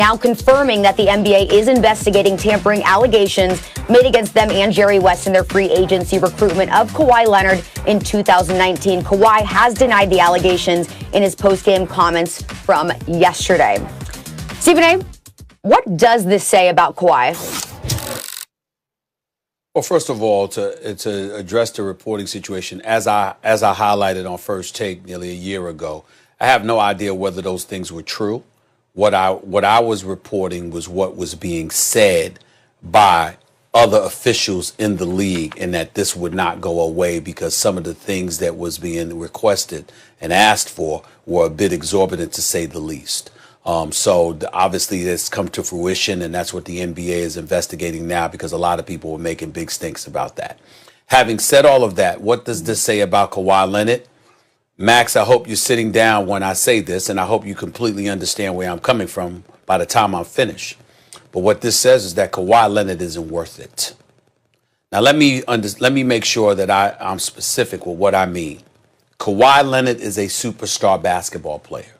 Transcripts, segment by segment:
now confirming that the NBA is investigating tampering allegations made against them and Jerry West in their free agency recruitment of Kawhi Leonard in 2019. Kawhi has denied the allegations in his post-game comments from yesterday. Stephen A., what does this say about Kawhi? Well, first of all, to address the reporting situation, as I highlighted on First Take nearly a year ago, I have no idea whether those things were true. What I was reporting was what was being said by other officials in the league, and that this would not go away because some of the things that was being requested and asked for were a bit exorbitant, to say the least. Obviously it's come to fruition, and that's what the NBA is investigating now, because a lot of people were making big stinks about that. Having said all of that, what does this say about Kawhi Leonard? Max, I hope you're sitting down when I say this, and I hope you completely understand where I'm coming from by the time I'm finished. But what this says is that Kawhi Leonard isn't worth it. Now, let me make sure that I'm specific with what I mean. Kawhi Leonard is a superstar basketball player.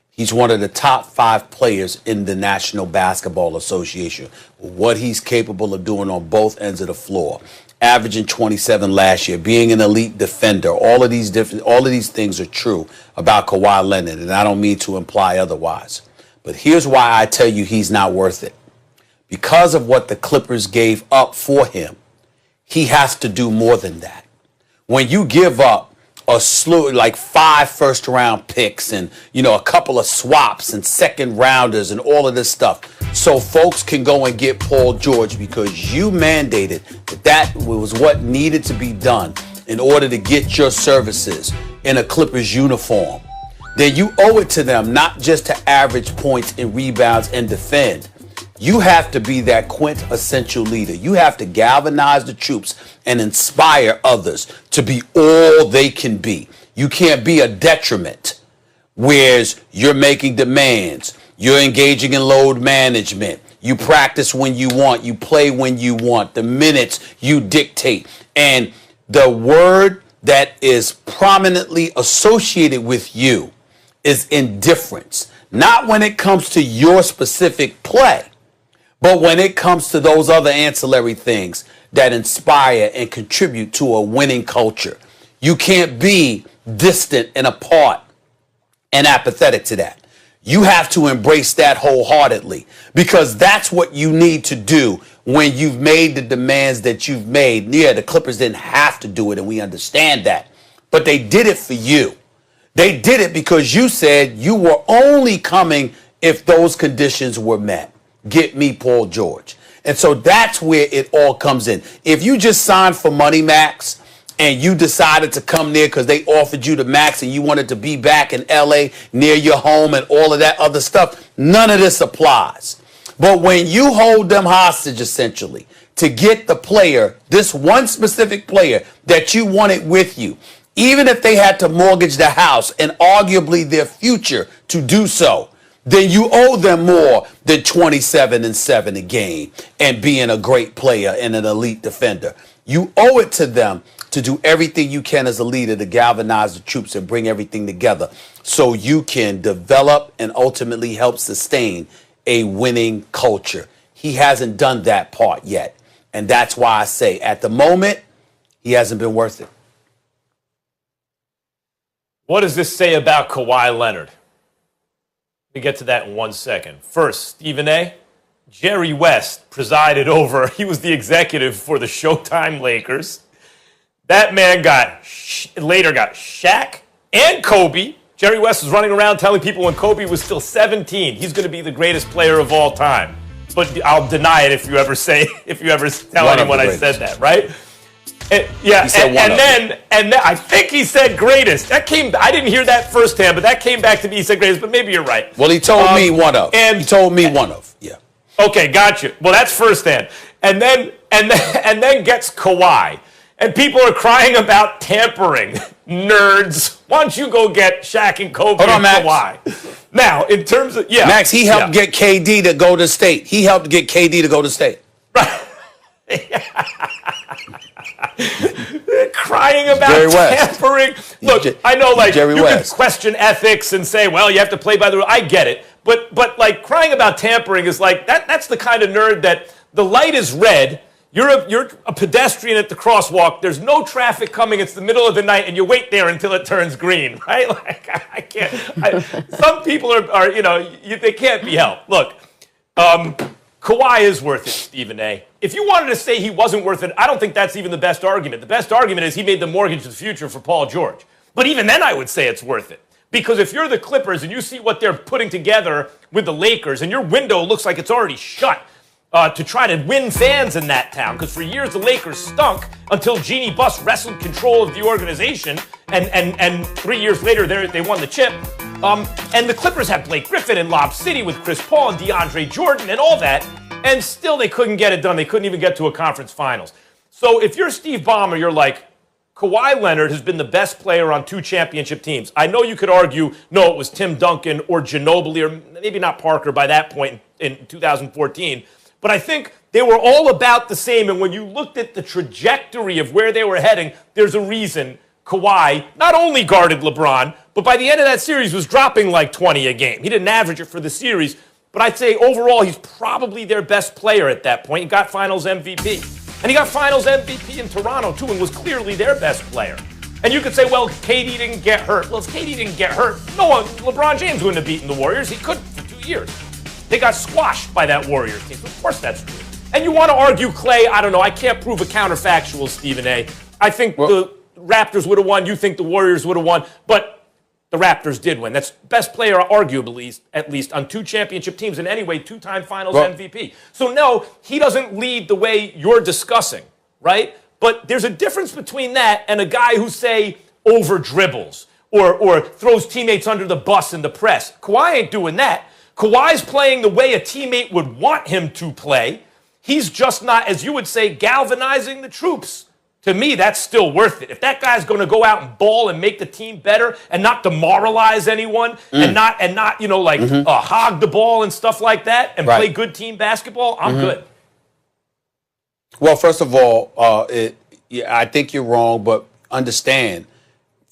He's one of the top 5 players in the National Basketball Association. What he's capable of doing on both ends of the floor. Averaging 27 last year, being an elite defender. All of these things are true about Kawhi Leonard, and I don't mean to imply otherwise. But here's why I tell you he's not worth it. Because of what the Clippers gave up for him, he has to do more than that. When you give up a slew, like 5 first-round picks and, a couple of swaps and second-rounders and all of this stuff, so folks can go and get Paul George because you mandated that was what needed to be done in order to get your services in a Clippers uniform, then you owe it to them not just to average points and rebounds and defend. You have to be that quintessential leader. You have to galvanize the troops and inspire others to be all they can be. You can't be a detriment, whereas you're making demands. You're engaging in load management. You practice when you want. You play when you want. The minutes you dictate. And the word that is prominently associated with you is indifference. Not when it comes to your specific play, but when it comes to those other ancillary things that inspire and contribute to a winning culture. You can't be distant and apart and apathetic to that. You have to embrace that wholeheartedly, because that's what you need to do when you've made the demands that you've made. Yeah, the Clippers didn't have to do it, and we understand that, but they did it for you. They did it because you said you were only coming if those conditions were met. Get me Paul George. And so that's where it all comes in. If you just signed for money, Max, and you decided to come there because they offered you the max and you wanted to be back in LA near your home and all of that other stuff, none of this applies. But when you hold them hostage, essentially, to get the player, this one specific player that you wanted with you, even if they had to mortgage the house and arguably their future to do so, then you owe them more than 27-7 a game and being a great player and an elite defender. You owe it to them to do everything you can as a leader to galvanize the troops and bring everything together so you can develop and ultimately help sustain a winning culture. He hasn't done that part yet. And that's why I say at the moment, he hasn't been worth it. What does this say about Kawhi Leonard? We get to that in 1 second. First, Stephen A., Jerry West presided over, he was the executive for the Showtime Lakers. That man later got Shaq and Kobe. Jerry West was running around telling people when Kobe was still 17, he's going to be the greatest player of all time. But I'll deny it if you ever tell anyone I said that, right? And then I think he said greatest. I didn't hear that firsthand, but that came back to me. He said greatest, but maybe you're right. Well, he told me one of. He told me one of. Yeah. Okay, gotcha. Well, that's firsthand. And then gets Kawhi. And people are crying about tampering. Nerds. Why don't you go get Shaq and Kobe and Kawhi? Now, in terms of, Max, he helped get KD to go to state. Right. Crying about tampering. Look, I know, like, you can question ethics and say, well, you have to play by the rules. I get it. But like, crying about tampering is like, that's the kind of nerd that the light is red. You're a pedestrian at the crosswalk. There's no traffic coming. It's the middle of the night, and you wait there until it turns green, right? Like, I can't. Some people are they can't be helped. Look, Kawhi is worth it, Stephen A. If you wanted to say he wasn't worth it, I don't think that's even the best argument. The best argument is he made the mortgage of the future for Paul George. But even then, I would say it's worth it. Because if you're the Clippers and you see what they're putting together with the Lakers, and your window looks like it's already shut, to try to win fans in that town, because for years the Lakers stunk until Jeannie Buss wrestled control of the organization, and 3 years later they won the chip. And the Clippers had Blake Griffin and Lob City with Chris Paul and DeAndre Jordan and all that, and still they couldn't get it done. They couldn't even get to a conference finals. So if you're Steve Ballmer, you're like, Kawhi Leonard has been the best player on 2 championship teams. I know you could argue, no, it was Tim Duncan or Ginobili, or maybe not Parker by that point in 2014. But I think they were all about the same. And when you looked at the trajectory of where they were heading, there's a reason Kawhi not only guarded LeBron, but by the end of that series was dropping like 20 a game. He didn't average it for the series. But I'd say overall, he's probably their best player at that point. He got Finals MVP. And he got Finals MVP in Toronto, too, and was clearly their best player. And you could say, well, KD didn't get hurt. Well, if KD didn't get hurt, no one, LeBron James wouldn't have beaten the Warriors. He couldn't for 2 years. They got squashed by that Warriors team. Of course that's true. And you want to argue Clay, I don't know. I can't prove a counterfactual, Stephen A. I think the Raptors would have won. You think the Warriors would have won. But the Raptors did win. That's best player, arguably, at least, on 2 championship teams. And anyway, 2-time Finals MVP. So, no, he doesn't lead the way you're discussing, right? But there's a difference between that and a guy who, say, over-dribbles or throws teammates under the bus in the press. Kawhi ain't doing that. Kawhi's playing the way a teammate would want him to play. He's just not, as you would say, galvanizing the troops. To me, that's still worth it. If that guy's going to go out and ball and make the team better and not demoralize anyone and not hog the ball and stuff like that and play good team basketball, I'm good. Well, first of all, I think you're wrong, but understand,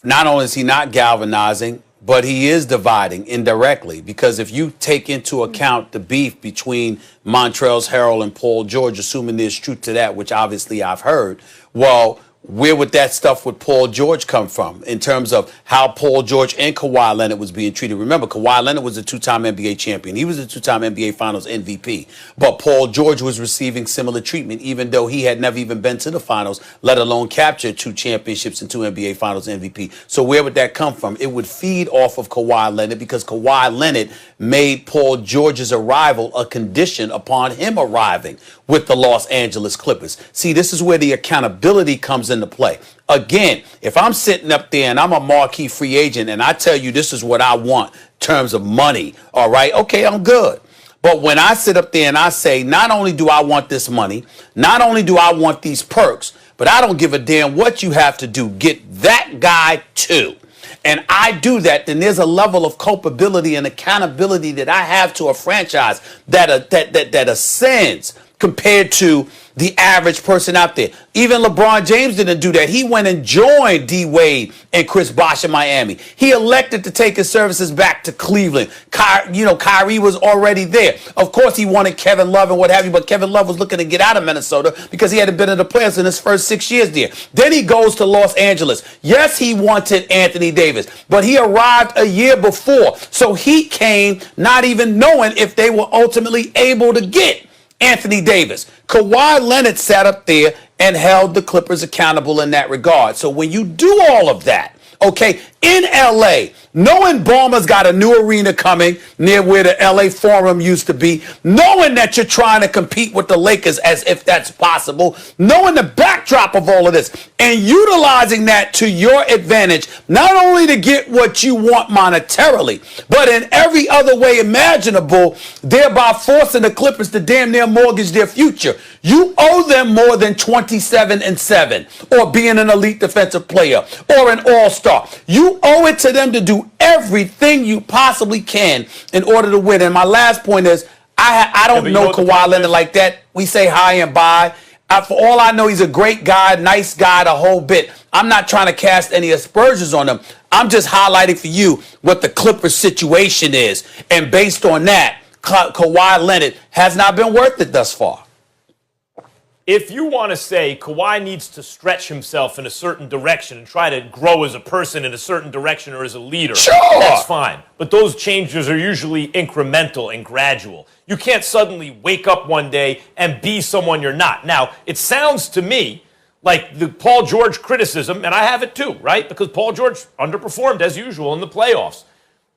not only is he not galvanizing, but he is dividing indirectly, because if you take into account the beef between Montrezl Harrell and Paul George, assuming there's truth to that, which obviously I've heard, well, where would that stuff with Paul George come from in terms of how Paul George and Kawhi Leonard was being treated? Remember, Kawhi Leonard was a 2-time NBA champion. He was a 2-time NBA Finals MVP. But Paul George was receiving similar treatment, even though he had never even been to the Finals, let alone captured 2 championships and 2 NBA Finals MVP. So where would that come from? It would feed off of Kawhi Leonard, because Kawhi Leonard made Paul George's arrival a condition upon him arriving with the Los Angeles Clippers. See, this is where the accountability comes into play. Again, if I'm sitting up there and I'm a marquee free agent and I tell you this is what I want in terms of money, all right, okay, I'm good. But when I sit up there and I say, not only do I want this money, not only do I want these perks, but I don't give a damn what you have to do, get that guy too. And I do that, then there's a level of culpability and accountability that I have to a franchise that ascends compared to the average person out there. Even LeBron James didn't do that. He went and joined D. Wade and Chris Bosh in Miami. He elected to take his services back to Cleveland. Kyrie was already there. Of course, he wanted Kevin Love and what have you, but Kevin Love was looking to get out of Minnesota because he hadn't been in the playoffs in his first 6 years there. Then he goes to Los Angeles. Yes, he wanted Anthony Davis, but he arrived a year before. So he came not even knowing if they were ultimately able to get Anthony Davis. Kawhi Leonard sat up there and held the Clippers accountable in that regard. So when you do all of that, okay, in L.A., knowing Ballmer's got a new arena coming near where the L.A. Forum used to be, knowing that you're trying to compete with the Lakers as if that's possible, knowing the backdrop of all of this, and utilizing that to your advantage, not only to get what you want monetarily, but in every other way imaginable, thereby forcing the Clippers to damn near mortgage their future. You owe them more than 27-7, or being an elite defensive player, or an all-star. You owe it to them to do everything you possibly can in order to win. And my last point is, I don't know Kawhi Leonard like that. We say hi and bye. For all I know, he's a great guy, nice guy, the whole bit. I'm not trying to cast any aspersions on him. I'm just highlighting for you what the Clippers situation is. And based on that, Kawhi Leonard has not been worth it thus far. If you want to say Kawhi needs to stretch himself in a certain direction and try to grow as a person in a certain direction or as a leader, sure, that's fine. But those changes are usually incremental and gradual. You can't suddenly wake up one day and be someone you're not. Now, it sounds to me like the Paul George criticism, and I have it too, right? Because Paul George underperformed as usual in the playoffs.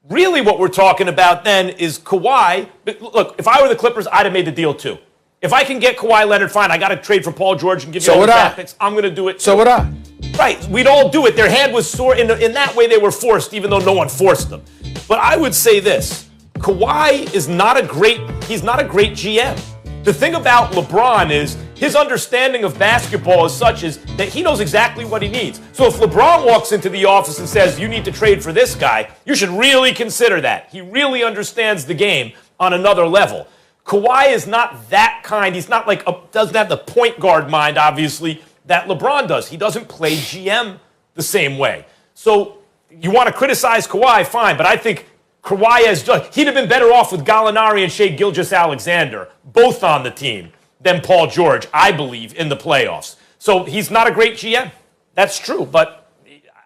Really what we're talking about then is Kawhi. Look, if I were the Clippers, I'd have made the deal too. If I can get Kawhi Leonard, fine. I got to trade for Paul George and give you all the draft picks. I'm going to do it too. So would I. Right. We'd all do it. Their hand was sore. In that way, they were forced, even though no one forced them. But I would say this. Kawhi is not a great GM. The thing about LeBron is his understanding of basketball is such as that he knows exactly what he needs. So if LeBron walks into the office and says, you need to trade for this guy, you should really consider that. He really understands the game on another level. Kawhi is not that kind. He's not doesn't have the point guard mind, obviously, that LeBron does. He doesn't play GM the same way. So you want to criticize Kawhi, fine, but I think Kawhi he'd have been better off with Gallinari and Shai Gilgeous-Alexander, both on the team, than Paul George, I believe, in the playoffs. So he's not a great GM. That's true, but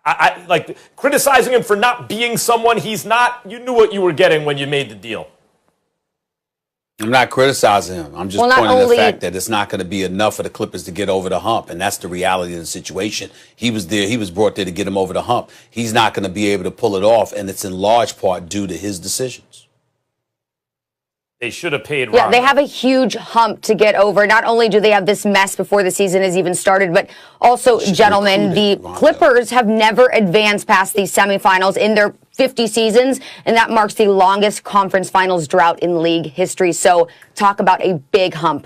I like criticizing him for not being someone he's not. You knew what you were getting when you made the deal. I'm not criticizing him. I'm just pointing to the fact that it's not going to be enough for the Clippers to get over the hump, and that's the reality of the situation. He was there. He was brought there to get him over the hump. He's not going to be able to pull it off, and it's in large part due to his decisions. They should have paid Yeah, Ron. they have a huge hump to get over. Not only do they have this mess before the season has even started, but also, gentlemen, the Clippers have never advanced past the semifinals in their 50 seasons, and that marks the longest conference finals drought in league history. So talk about a big hump